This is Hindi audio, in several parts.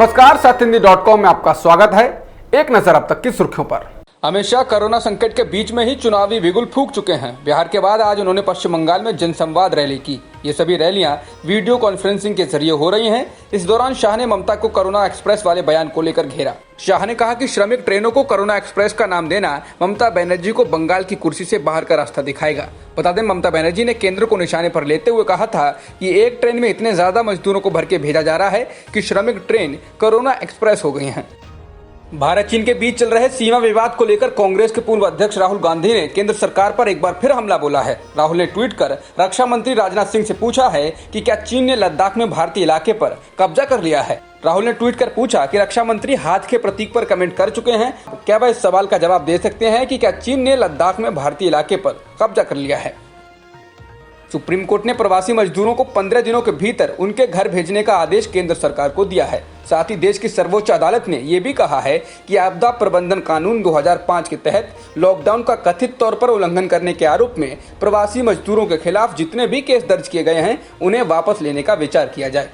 नमस्कार, सत्यहिंदी.com में आपका स्वागत है। एक नजर अब तक की सुर्खियों पर। अमित शाह कोरोना संकट के बीच में ही चुनावी बिगुल फूंक चुके हैं। बिहार के बाद आज उन्होंने पश्चिम बंगाल में जनसंवाद रैली की। ये सभी रैलियां वीडियो कॉन्फ्रेंसिंग के जरिए हो रही हैं। इस दौरान शाह ने ममता को कोरोना एक्सप्रेस वाले बयान को लेकर घेरा। शाह ने कहा कि श्रमिक ट्रेनों को कोरोना एक्सप्रेस का नाम देना ममता बनर्जी को बंगाल की कुर्सी से बाहर का रास्ता दिखाएगा। बता दें, ममता बनर्जी ने केंद्र को निशाने पर लेते हुए कहा था कि एक ट्रेन में इतने ज्यादा मजदूरों को भर के भेजा जा रहा है कि श्रमिक ट्रेन कोरोना एक्सप्रेस हो गई हैं। भारत चीन के बीच चल रहे सीमा विवाद को लेकर कांग्रेस के पूर्व अध्यक्ष राहुल गांधी ने केंद्र सरकार पर एक बार फिर हमला बोला है। राहुल ने ट्वीट कर रक्षा मंत्री राजनाथ सिंह से पूछा है कि क्या चीन ने लद्दाख में भारतीय इलाके पर कब्जा कर लिया है। राहुल ने ट्वीट कर पूछा कि रक्षा मंत्री हाथ के प्रतीक पर कमेंट कर चुके हैं। क्या वह इस सवाल का जवाब दे सकते हैं कि क्या चीन ने लद्दाख में भारतीय इलाके पर कब्जा कर लिया है। सुप्रीम कोर्ट ने प्रवासी मजदूरों को 15 दिनों के भीतर उनके घर भेजने का आदेश केंद्र सरकार को दिया है। साथ ही देश की सर्वोच्च अदालत ने यह भी कहा है कि आपदा प्रबंधन कानून 2005 के तहत लॉकडाउन का कथित तौर पर उल्लंघन करने के आरोप में प्रवासी मजदूरों के खिलाफ जितने भी केस दर्ज किए गए हैं उन्हें वापस लेने का विचार किया जाए।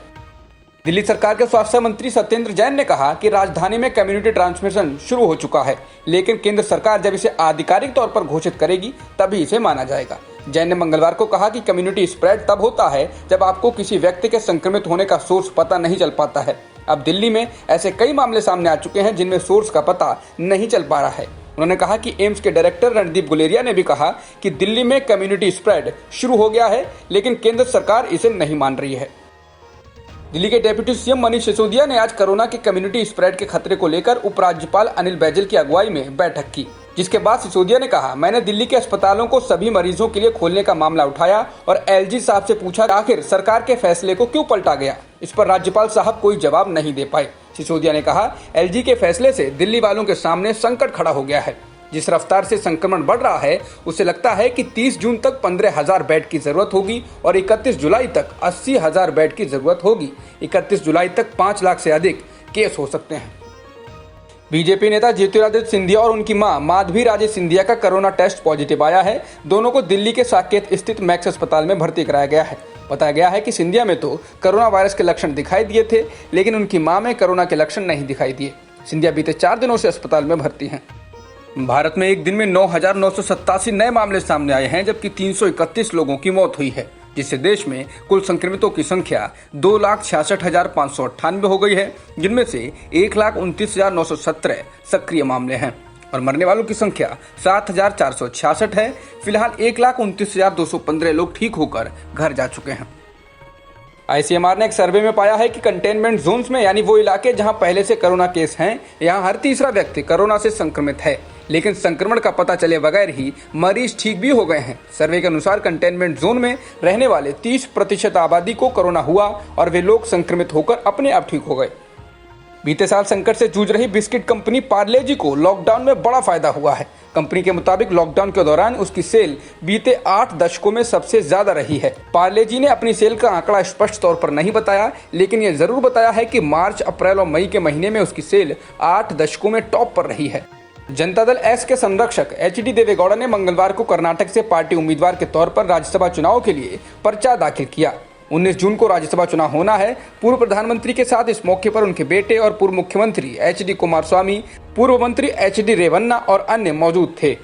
दिल्ली सरकार के स्वास्थ्य मंत्री सत्येंद्र जैन ने कहा कि राजधानी में कम्युनिटी ट्रांसमिशन शुरू हो चुका है, लेकिन केंद्र सरकार जब इसे आधिकारिक तौर पर घोषित करेगी तभी इसे माना जाएगा। जैन ने मंगलवार को कहा कि कम्युनिटी स्प्रेड तब होता है जब आपको किसी व्यक्ति के संक्रमित होने का सोर्स पता नहीं चल पाता है। अब दिल्ली में ऐसे कई मामले सामने आ चुके हैं जिनमें सोर्स का पता नहीं चल पा रहा है। उन्होंने कहा कि एम्स के डायरेक्टर रणदीप गुलेरिया ने भी कहा कि दिल्ली में कम्युनिटी स्प्रेड शुरू हो गया है, लेकिन केंद्र सरकार इसे नहीं मान रही है। दिल्ली के डेप्यूटी सीएम मनीष सिसोदिया ने आज कोरोना के कम्युनिटी स्प्रेड के खतरे को लेकर उपराज्यपाल अनिल बैजल की अगुवाई में बैठक की, जिसके बाद सिसोदिया ने कहा, मैंने दिल्ली के अस्पतालों को सभी मरीजों के लिए खोलने का मामला उठाया और एलजी साहब से पूछा आखिर सरकार के फैसले को क्यों पलटा गया। इस पर राज्यपाल साहब कोई जवाब नहीं दे पाए। सिसोदिया ने कहा, एलजी के फैसले से दिल्ली वालों के सामने संकट खड़ा हो गया है। जिस रफ्तार से संक्रमण बढ़ रहा है उससे लगता है कि 30 जून तक 15,000 बेड की जरूरत होगी और 31 जुलाई तक 80,000 बेड की जरूरत होगी। 31 जुलाई तक 5 लाख से अधिक केस हो सकते हैं। बीजेपी नेता ज्योतिरादित्य सिंधिया और उनकी मां माधवी राजे सिंधिया का कोरोना टेस्ट पॉजिटिव आया है। दोनों को दिल्ली के साकेत स्थित मैक्स अस्पताल में भर्ती कराया गया है। बताया गया है कि सिंधिया में तो कोरोना वायरस के लक्षण दिखाई दिए थे, लेकिन उनकी मां में कोरोना के लक्षण नहीं दिखाई दिए। सिंधिया बीते 4 दिनों से अस्पताल में भर्ती हैं। भारत में एक दिन में 9,987 नए मामले सामने आए हैं, जबकि 331 लोगों की मौत हुई है, जिससे देश में कुल संक्रमितों की संख्या 2,66,598 हो गई है, जिनमें से 1,29,917 सक्रिय मामले हैं और मरने वालों की संख्या 7,466 है। फिलहाल 1,29,215 लोग ठीक होकर घर जा चुके हैं। आईसीएमआर ने एक सर्वे में पाया है कि कंटेनमेंट जोन्स में, यानी वो इलाके जहां पहले से कोरोना केस हैं, यहां हर तीसरा व्यक्ति कोरोना से संक्रमित है, लेकिन संक्रमण का पता चले बगैर ही मरीज ठीक भी हो गए हैं। सर्वे के अनुसार कंटेनमेंट जोन में रहने वाले 30% आबादी को कोरोना हुआ और वे लोग संक्रमित होकर अपने आप ठीक हो गए। बीते साल संकट से जूझ रही बिस्किट कंपनी पार्ले जी को लॉकडाउन में बड़ा फायदा हुआ है। कंपनी के मुताबिक लॉकडाउन के दौरान उसकी सेल बीते 8 दशकों में सबसे ज्यादा रही है। पार्ले जी ने अपनी सेल का आंकड़ा स्पष्ट तौर पर नहीं बताया, लेकिन यह जरूर बताया है कि मार्च, अप्रैल और मई के महीने में उसकी सेल 8 दशकों में टॉप पर रही है। जनता दल एस के संरक्षक एचडी देवेगौड़ा ने मंगलवार को कर्नाटक से पार्टी उम्मीदवार के तौर पर राज्यसभा चुनाव के लिए पर्चा दाखिल किया। 19 जून को राज्यसभा चुनाव होना है। पूर्व प्रधानमंत्री के साथ इस मौके पर उनके बेटे और पूर्व मुख्यमंत्री एचडी कुमारस्वामी, पूर्व मंत्री एचडी रेवन्ना और अन्य मौजूद थे।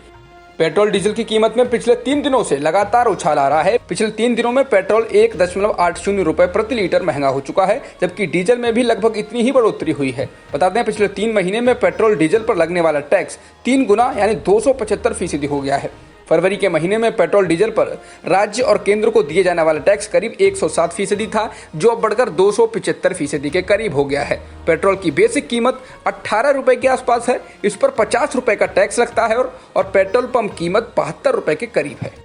पेट्रोल डीजल की कीमत में पिछले 3 दिनों से लगातार उछाल आ रहा है। पिछले 3 दिनों में पेट्रोल 1.80 रुपए प्रति लीटर महंगा हो चुका है, जबकि डीजल में भी लगभग इतनी ही बढ़ोतरी हुई है। बता दें, पिछले 3 महीने में पेट्रोल डीजल पर लगने वाला टैक्स 3 गुना यानी 275% हो गया है। फरवरी के महीने में पेट्रोल डीजल पर राज्य और केंद्र को दिए जाने वाला टैक्स करीब 107% था, जो अब बढ़कर 275% के करीब हो गया है। पेट्रोल की बेसिक कीमत 18 रुपए के आसपास है। इस पर 50 रुपए का टैक्स लगता है और पेट्रोल पंप कीमत 72 रुपए के करीब है।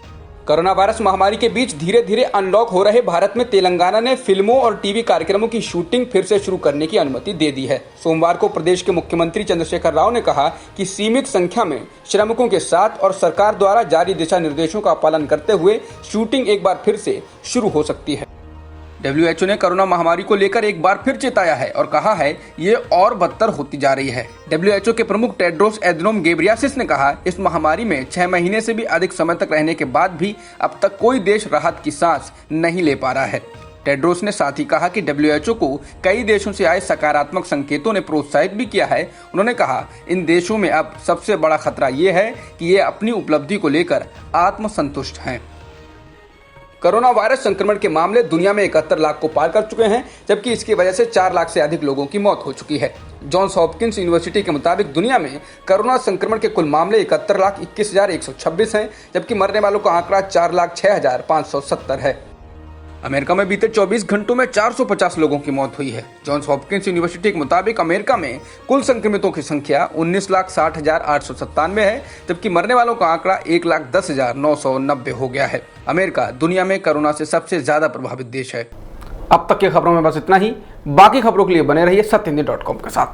कोरोना वायरस महामारी के बीच धीरे धीरे अनलॉक हो रहे भारत में तेलंगाना ने फिल्मों और टीवी कार्यक्रमों की शूटिंग फिर से शुरू करने की अनुमति दे दी है। सोमवार को प्रदेश के मुख्यमंत्री चंद्रशेखर राव ने कहा कि सीमित संख्या में श्रमिकों के साथ और सरकार द्वारा जारी दिशा निर्देशों का पालन करते हुए शूटिंग एक बार फिर से शुरू हो सकती है। WHO ने कोरोना महामारी को लेकर एक बार फिर चेताया है और कहा है ये और बदतर होती जा रही है। WHO के प्रमुख टेड्रोस एधनोम घेब्रेयेसस ने कहा, इस महामारी में 6 महीने से भी अधिक समय तक रहने के बाद भी अब तक कोई देश राहत की सांस नहीं ले पा रहा है। टेड्रोस ने साथ ही कहा कि WHO को कई देशों से आए सकारात्मक संकेतों ने प्रोत्साहित भी किया है। उन्होंने कहा, इन देशों में अब सबसे बड़ा खतरा ये है कि ये अपनी उपलब्धि को लेकर आत्मसंतुष्ट हैं। कोरोना वायरस संक्रमण के मामले दुनिया में 71 लाख को पार कर चुके हैं, जबकि इसकी वजह से 4 लाख से अधिक लोगों की मौत हो चुकी है। जॉन्स हॉपकिंस यूनिवर्सिटी के मुताबिक दुनिया में कोरोना संक्रमण के कुल मामले 71,21,126 हैं, जबकि मरने वालों का आंकड़ा 4,06,570 है। अमेरिका में बीते 24 घंटों में 450 लोगों की मौत हुई है। जॉन्स हॉपकिंस यूनिवर्सिटी के मुताबिक अमेरिका में कुल संक्रमितों की संख्या 19,60,897 है, जबकि मरने वालों का आंकड़ा 1,10,990 हो गया है। अमेरिका दुनिया में कोरोना से सबसे ज्यादा प्रभावित देश है। अब तक की खबरों में बस इतना ही। बाकी खबरों के लिए बने रहिए सत्यहिंदी.com के साथ।